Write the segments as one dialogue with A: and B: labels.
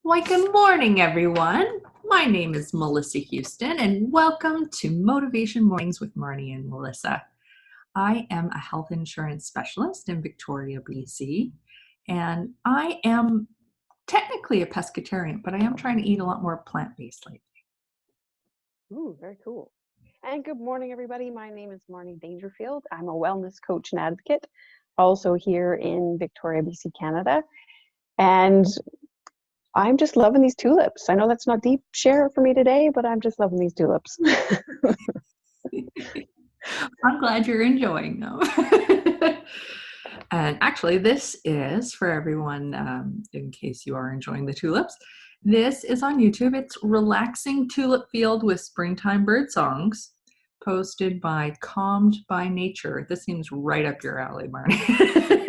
A: Why, good morning, everyone. My name is Melissa Houston, and welcome to Motivation Mornings with Marnie and Melissa. I am a health insurance specialist in Victoria, BC, and I am technically a pescatarian, but I am trying to eat a lot more plant-based lately.
B: Ooh, very cool. And good morning, everybody. My name is Marnie Dangerfield. I'm a wellness coach and advocate, also here in Victoria, BC, Canada. And I'm just loving these tulips. I know that's not deep share for me today, but I'm just loving these tulips.
A: I'm glad you're enjoying them. And actually, this is for everyone, in case you are enjoying the tulips. This is on YouTube. It's Relaxing Tulip Field with Springtime Bird Songs, posted by Calmed by Nature. This seems right up your alley, Marnie.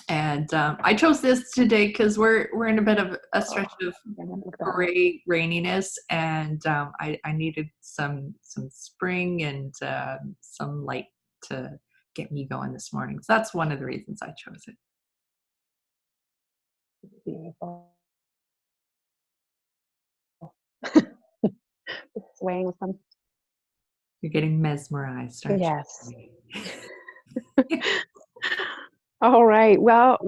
A: And I chose this today because we're in a bit of a stretch of gray raininess, and I needed some spring and some light to get me going this morning. So that's one of the reasons I chose it.
B: Beautiful. Swaying with them.
A: You're getting mesmerized, aren't you?
B: Yes. All right. Well,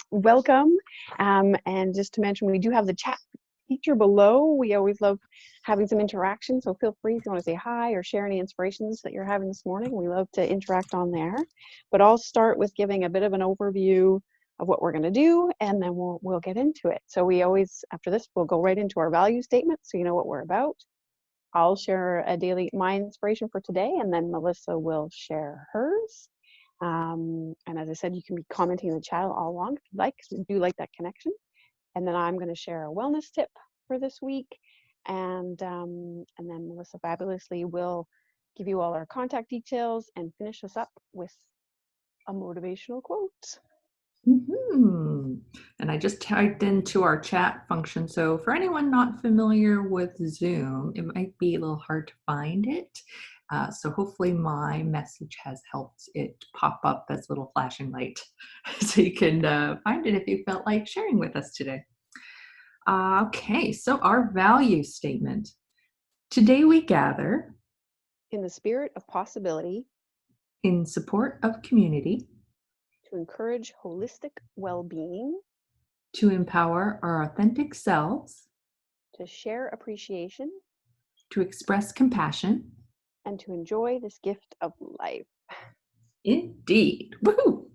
B: welcome. And just to mention, we do have the chat feature below. We always love having some interaction, so feel free if you want to say hi or share any inspirations that you're having this morning. We love to interact on there. But I'll start with giving a bit of an overview of what we're going to do, and then we'll get into it. So we always, after this, we'll go right into our value statement, so you know what we're about. I'll share my inspiration for today, and then Melissa will share hers. And as I said, you can be commenting in the chat all along if you like, because we do like that connection. And then I'm going to share a wellness tip for this week. And then Melissa fabulously will give you all our contact details and finish us up with a motivational quote.
A: Mm-hmm. And I just typed into our chat function. So for anyone not familiar with Zoom, it might be a little hard to find it. So hopefully my message has helped it pop up as a little flashing light so you can find it if you felt like sharing with us today. Okay, so our value statement. Today we gather
B: in the spirit of possibility,
A: in support of community,
B: to encourage holistic well-being,
A: to empower our authentic selves,
B: to share appreciation,
A: to express compassion,
B: and to enjoy this gift of life.
A: Indeed. Woohoo!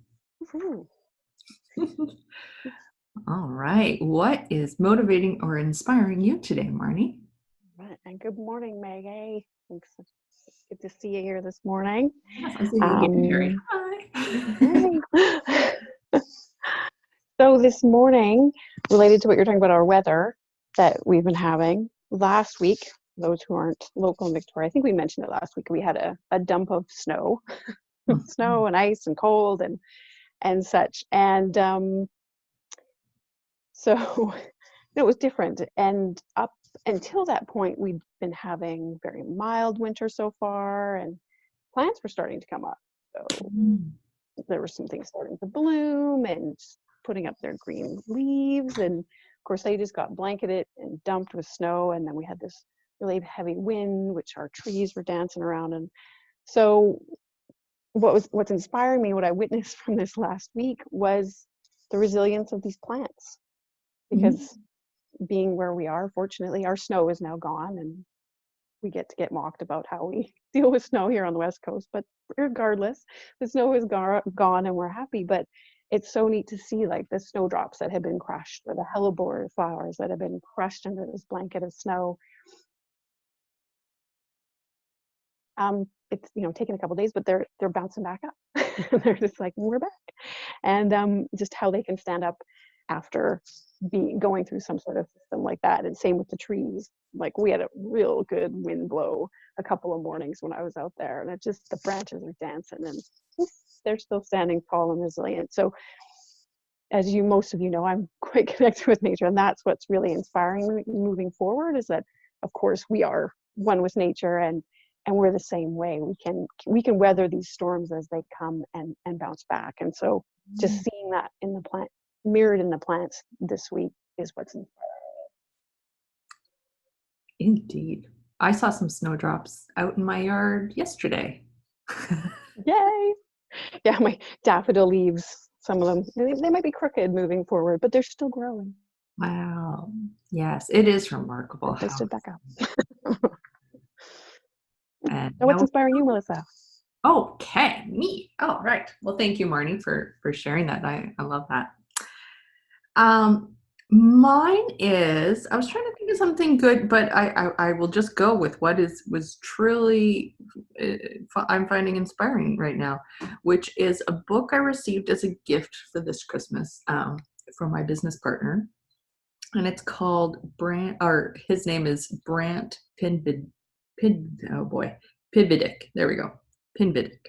A: All right. What is motivating or inspiring you today, Marnie?
B: Right. And good morning, Maggie. Thanks. Good to see you here this morning.
A: Yes, I see you getting married.
B: Hi. So this morning, related to what you're talking about, our weather that we've been having last week, those who aren't local in Victoria, I think we mentioned it last week, we had a dump of snow, snow and ice and cold and such. And so it was different. And up until that point, we'd been having very mild winter so far, and plants were starting to come up. So there were some things starting to bloom and putting up their green leaves. And of course, they just got blanketed and dumped with snow. And then we had this really heavy wind, which our trees were dancing around. And so what's inspiring me, what I witnessed from this last week, was the resilience of these plants. Because being where we are, fortunately, our snow is now gone, and we get to get mocked about how we deal with snow here on the West Coast. But regardless, the snow is gone and we're happy. But it's so neat to see, like, the snowdrops that have been crushed, or the hellebore flowers that have been crushed under this blanket of snow. It's taken a couple of days, but they're bouncing back up. They're just like, we're back. And just how they can stand up after going through some sort of system like that. And same with the trees. Like, we had a real good wind blow a couple of mornings when I was out there, and the branches are dancing, and they're still standing tall and resilient. So as most of you know, I'm quite connected with nature, and that's what's really inspiring me moving forward, is that of course we are one with nature, and we're the same way. We can weather these storms as they come and bounce back. And so just seeing that in the mirrored in the plants this week is what's inspiring.
A: Indeed. I saw some snowdrops out in my yard yesterday.
B: Yay! Yeah, my daffodil leaves, some of them, they might be crooked moving forward, but they're still growing.
A: Wow. Yes, it is remarkable
B: They
A: how.
B: stood back up.
A: And
B: Now, what's
A: how.
B: inspiring you, Melissa?
A: Okay, me. Oh, right. Well, thank you, Marnie, for sharing that. I love that. Um, Mine is, I was trying to think of something good, but I will just go with what was truly I'm finding inspiring right now, which is a book I received as a gift for this Christmas from my business partner, and it's called Brant, or his name is Brant oh boy, Pividic. There we go, Pinvidic.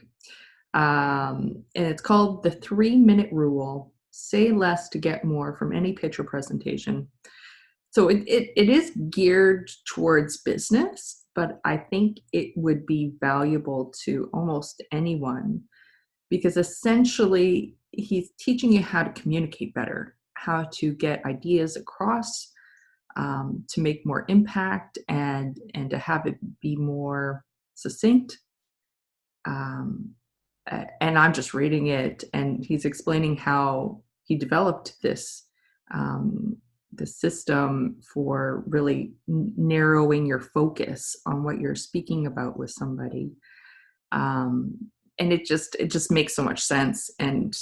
A: And it's called The 3-Minute Rule. Say less to get more from any pitch or presentation. So it is geared towards business, but I think it would be valuable to almost anyone, because essentially he's teaching you how to communicate better, how to get ideas across, to make more impact, and to have it be more succinct. Um, and I'm just reading it, and he's explaining how he developed this system for really narrowing your focus on what you're speaking about with somebody. And it just makes so much sense, and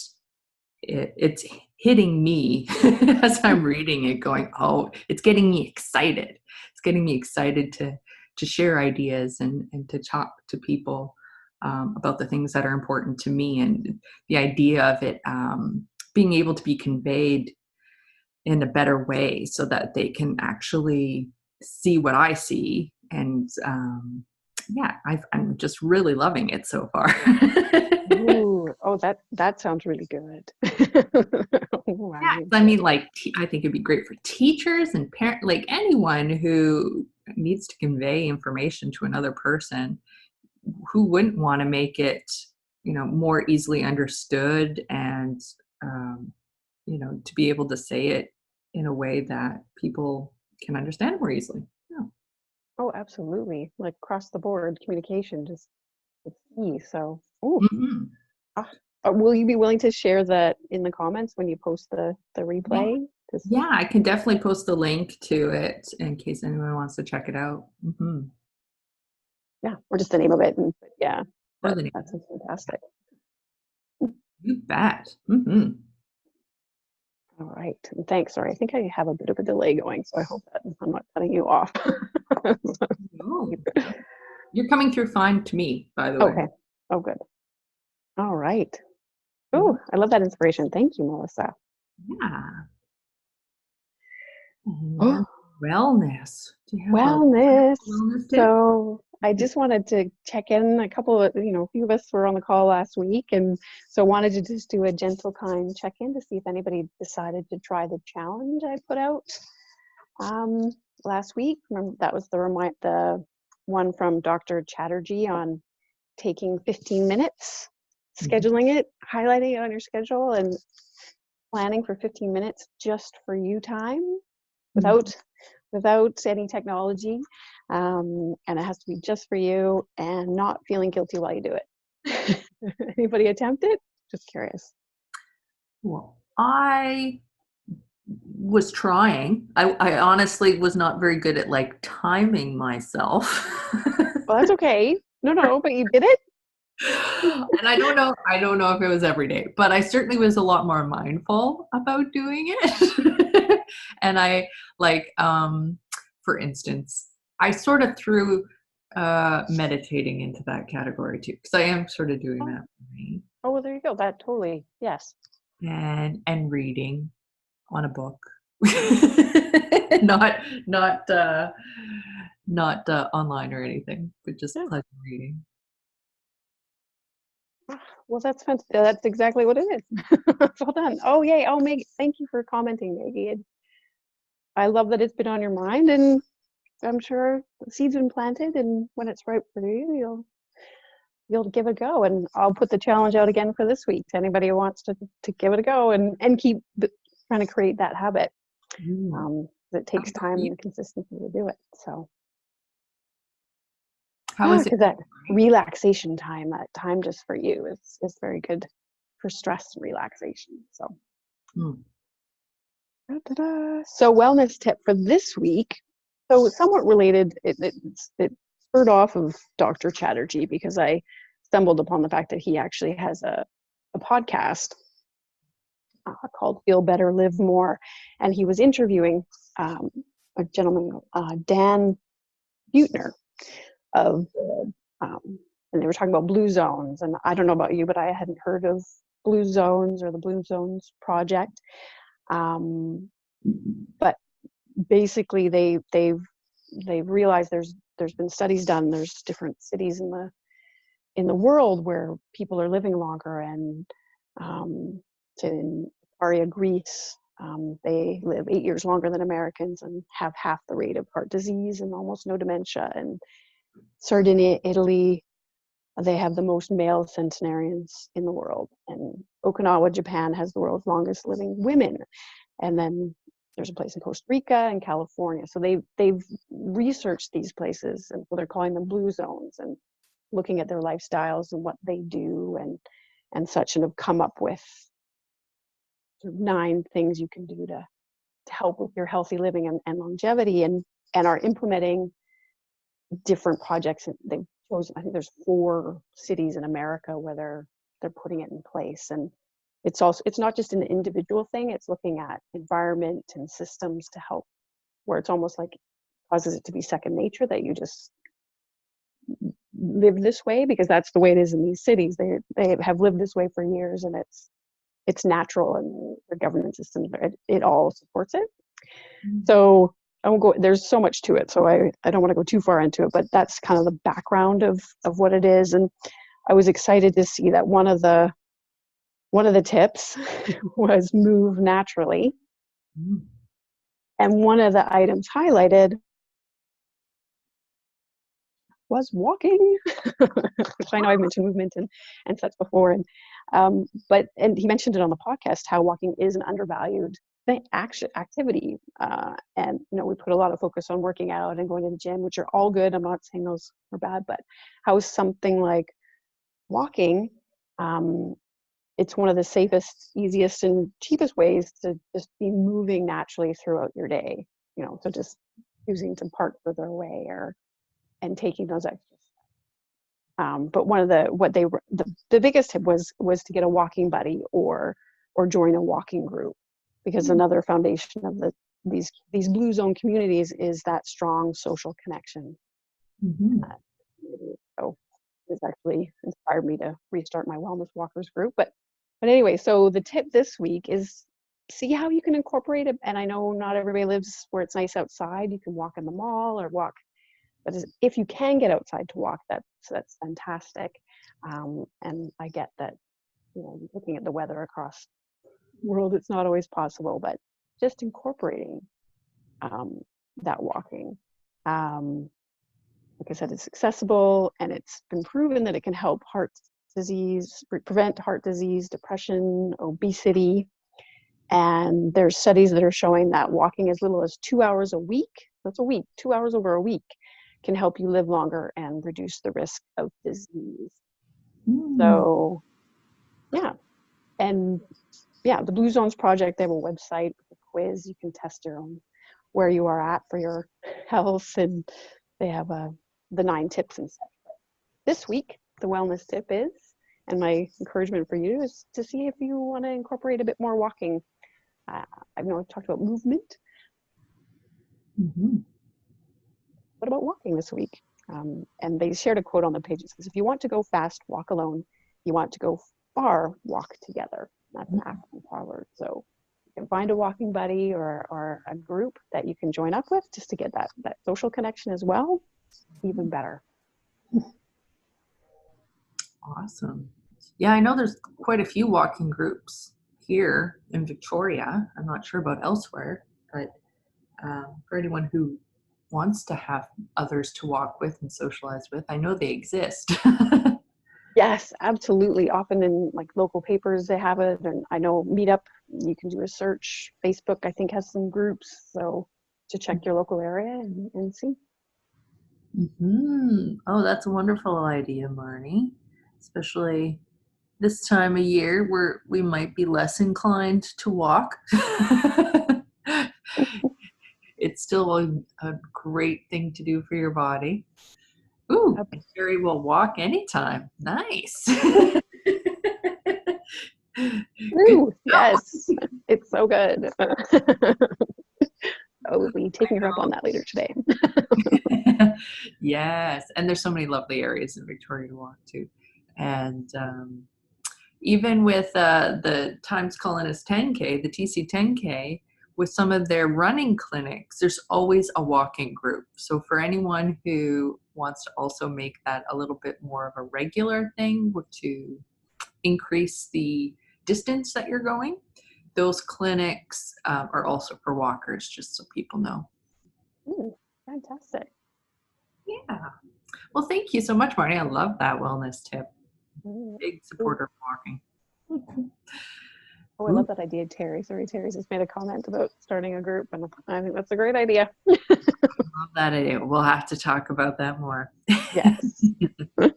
A: it's hitting me as I'm reading it, going, oh, it's getting me excited. It's getting me excited to share ideas and to talk to people about the things that are important to me, and the idea of it being able to be conveyed in a better way so that they can actually see what I see. And yeah, I'm just really loving it so far.
B: Ooh, oh, that sounds really good.
A: Yeah,
B: Right.
A: I mean, like, I think it'd be great for teachers and parent, like anyone who needs to convey information to another person. Who wouldn't want to make it, more easily understood, and um, to be able to say it in a way that people can understand more easily. Yeah.
B: Oh, absolutely. Like across the board communication, just it's key. So, ooh,
A: Mhm.
B: ah, will you be willing to share that in the comments when you post the
A: Yeah.
B: replay? Just
A: Yeah, I can definitely post a link to it in case anyone wants to check it out.
B: yeah, or just the name of it, and yeah,
A: Or the name.
B: that's fantastic.
A: You bet.
B: All right, and thanks. Sorry, I think I have a bit of a delay going, so I hope that I'm not cutting you off.
A: Oh, you're coming through fine to me, by the way.
B: Okay. Oh, good. All right.
A: Mhm.
B: Oh, I love that inspiration. Thank you, Melissa.
A: Yeah. And then
B: Oh,
A: wellness. Do you have a
B: wellness.
A: wellness tip?
B: So I just wanted to check in. A couple of, a few of us were on the call last week, and so wanted to just do a gentle, kind check-in to see if anybody decided to try the challenge I put out last week. Remember, that was the one from Dr. Chatterjee on taking 15 minutes,
A: Mhm.
B: scheduling it, highlighting it on your schedule, and planning for 15 minutes just for you time
A: Mhm.
B: without any technology, and it has to be just for you and not feeling guilty while you do it. Anybody attempt it? Just curious.
A: Well, I was trying. I honestly was not very good at like timing myself.
B: Well, that's okay. No, but you did it.
A: And I don't know if it was every day, but I certainly was a lot more mindful about doing it. And I like, for instance, I sort of threw meditating into that category too, because I am sort of doing
B: Oh,
A: that for me,
B: oh, well, there you go. That totally, yes.
A: and reading on a book. not not not online or anything, but just
B: Yeah.
A: pleasure reading.
B: Well, that's fantastic. That's exactly what it is. Well done. Oh, yay. Oh, Meg, thank you for commenting, Maggie. I love that it's been on your mind, and I'm sure the seed's been planted, and when it's right for you, you'll give it a go. And I'll put the challenge out again for this week to anybody who wants to give it a go and keep trying to create that habit.
A: Mm.
B: It
A: How
B: takes
A: about
B: time
A: you?
B: and consistency to do it. So,
A: How is it?
B: because that relaxation time, that time just for you is very good for stress and relaxation. So,
A: Mm.
B: da-da-da. So wellness tip for this week. So somewhat related, it spurred off of Dr. Chatterjee because I stumbled upon the fact that he actually has a podcast called Feel Better, Live More. And he was interviewing a gentleman, Dan Buettner, of, and they were talking about blue zones. And I don't know about you, but I hadn't heard of blue zones or the Blue Zones Project. But basically, they've realized there's been studies done. There's different cities in the world where people are living longer, and in Aria, Greece, they live 8 years longer than Americans and have half the rate of heart disease and almost no dementia. And Sardinia, Italy, they have the most male centenarians in the world. And Okinawa, Japan, has the world's longest living women. And then there's a place in Costa Rica and California. So they've researched these places, and so they're calling them blue zones, and looking at their lifestyles and what they do and such, and have come up with sort of 9 things you can do to help with your healthy living and longevity, and are implementing different projects. And they've chosen, I think there's 4 cities in America where they're putting it in place. And it's not just an individual thing, it's looking at environment and systems to help, where it's almost like causes it to be second nature, that you just live this way because that's the way it is in these cities. They have lived this way for years, and it's natural, and their governance systems, it all supports it. So I won't go, there's so much to it, so I don't want to go too far into it, but that's kind of the background of what it is. And I was excited to see that one of the tips was move naturally. And one of the items highlighted was walking, which I know I've mentioned movement and such before. And he mentioned it on the podcast, how walking is an undervalued activity. And, we put a lot of focus on working out and going to the gym, which are all good. I'm not saying those are bad, but how something like walking, it's one of the safest, easiest, and cheapest ways to just be moving naturally throughout your day. So just choosing to park further away and taking those extra steps. But one of the biggest tip was to get a walking buddy or join a walking group, because another foundation of these blue zone communities is that strong social connection. So it's actually inspired me to restart my wellness walkers group. But anyway, so the tip this week is see how you can incorporate it. And I know not everybody lives where it's nice outside. You can walk in the mall or walk, but if you can get outside to walk, that's fantastic. And I get that, looking at the weather across the world, it's not always possible, but just incorporating that walking. Like I said, it's accessible, and it's been proven that it can help prevent heart disease, depression, obesity. And there's studies that are showing that walking as little as 2 hours a week, that's a week, 2 hours over a week, can help you live longer and reduce the risk of disease. So, yeah. And yeah, the Blue Zones Project, they have a website with a quiz. You can test your own, where you are at for your health, and they have the 9 tips and such. This week, the wellness tip is, and my encouragement for you is to see if you want to incorporate a bit more walking. I know I've talked about movement. What about walking this week? And they shared a quote on the page. It says, "If you want to go fast, walk alone. If you want to go far, walk together." That's an African proverb. So you can find a walking buddy or a group that you can join up with just to get that social connection as well. Even better.
A: Awesome. Yeah, I know there's quite a few walking groups here in Victoria. I'm not sure about elsewhere, but for anyone who wants to have others to walk with and socialize with, I know they exist.
B: Yes, absolutely. Often in like local papers, they have it. And I know Meetup You can do a search. Facebook, I think, has some groups, so to check your local area and see.
A: Oh, that's a wonderful idea, Marnie. Especially this time of year where we might be less inclined to walk. It's still a great thing to do for your body. Ooh, and Terry will walk anytime. Nice.
B: Ooh, yes, it's so good. I will be taking her up on that later today.
A: Yes, and there's so many lovely areas in Victoria to walk to. And even with the Times Colonist 10K, the TC 10K, with some of their running clinics, there's always a walking group. So for anyone who wants to also make that a little bit more of a regular thing to increase the distance that you're going, those clinics are also for walkers, just so people know.
B: Ooh, fantastic.
A: Yeah. Well, thank you so much, Marnie. I love that wellness tip. Big supporter of walking.
B: Oh, I love that idea, Terry. Sorry, Terry just made a comment about starting a group, and I think that's a great idea.
A: I love that idea. We'll have to talk about that more.
B: Yes.
A: Okay.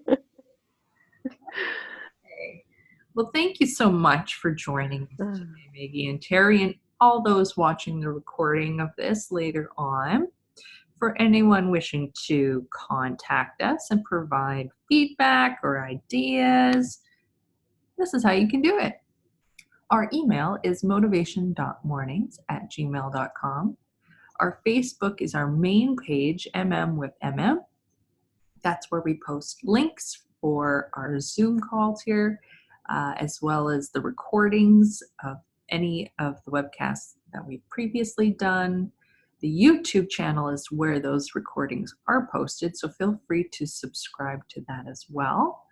A: Well, thank you so much for joining us today, Maggie and Terry, and all those watching the recording of this later on. For anyone wishing to contact us and provide feedback or ideas, this is how you can do it. Our email is motivation.mornings@gmail.com. Our Facebook is our main page, MM with MM. That's where we post links for our Zoom calls here, as well as the recordings of any of the webcasts that we've previously done. The YouTube channel is where those recordings are posted, so feel free to subscribe to that as well.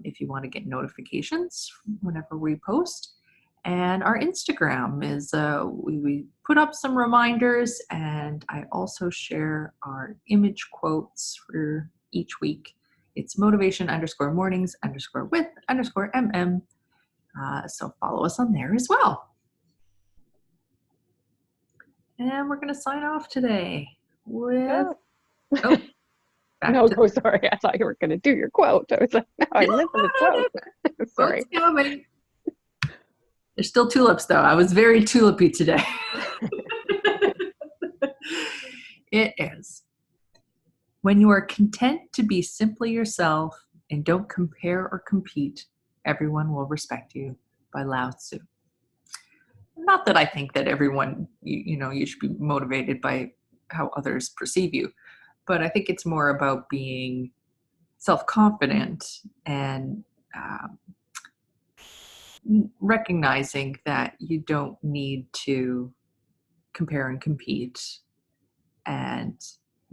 A: If you want to get notifications whenever we post. And our Instagram is, we put up some reminders, and I also share our image quotes for each week. It's motivation_mornings_with_mm. So follow us on there as well. And we're going to sign off today with... Oh.
B: No, sorry. I thought you were going to do your quote. I was like, no, I live in the quote. Sorry.
A: There's still tulips, though. I was very tulipy today. It is. When you are content to be simply yourself and don't compare or compete, everyone will respect you, by Lao Tzu. Not that I think that everyone, you should be motivated by how others perceive you. But I think it's more about being self-confident and recognizing that you don't need to compare and compete, and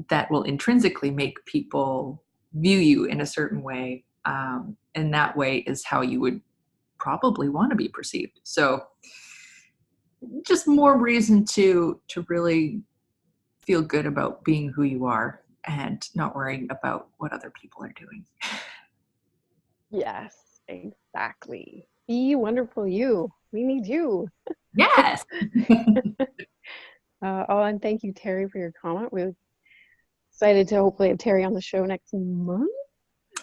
A: that will intrinsically make people view you in a certain way. And that way is how you would probably want to be perceived. So just more reason to really feel good about being who you are and not worrying about what other people are doing.
B: Yes, exactly. Be wonderful you. We need you.
A: Yes.
B: And thank you, Terry, for your comment. We're excited to hopefully have Terry on the show next month.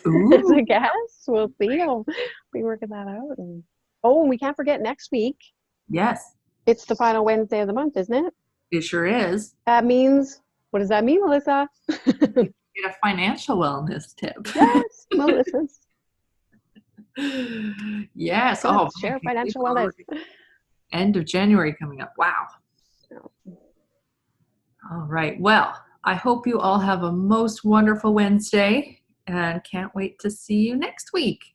B: As a guest. We'll see. I'll be working that out. And we can't forget next week.
A: Yes.
B: It's the final Wednesday of the month, isn't it?
A: It sure is.
B: That means, what does that mean, Melissa?
A: Get a financial wellness tip.
B: Yes, Melissa's.
A: Yes.
B: Share financial wellness.
A: End of January coming up. Wow. All right. Well, I hope you all have a most wonderful Wednesday and can't wait to see you next week.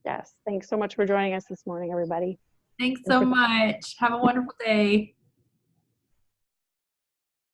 B: Yes. Thanks so much for joining us this morning, everybody.
A: Thanks so much. Have a wonderful day.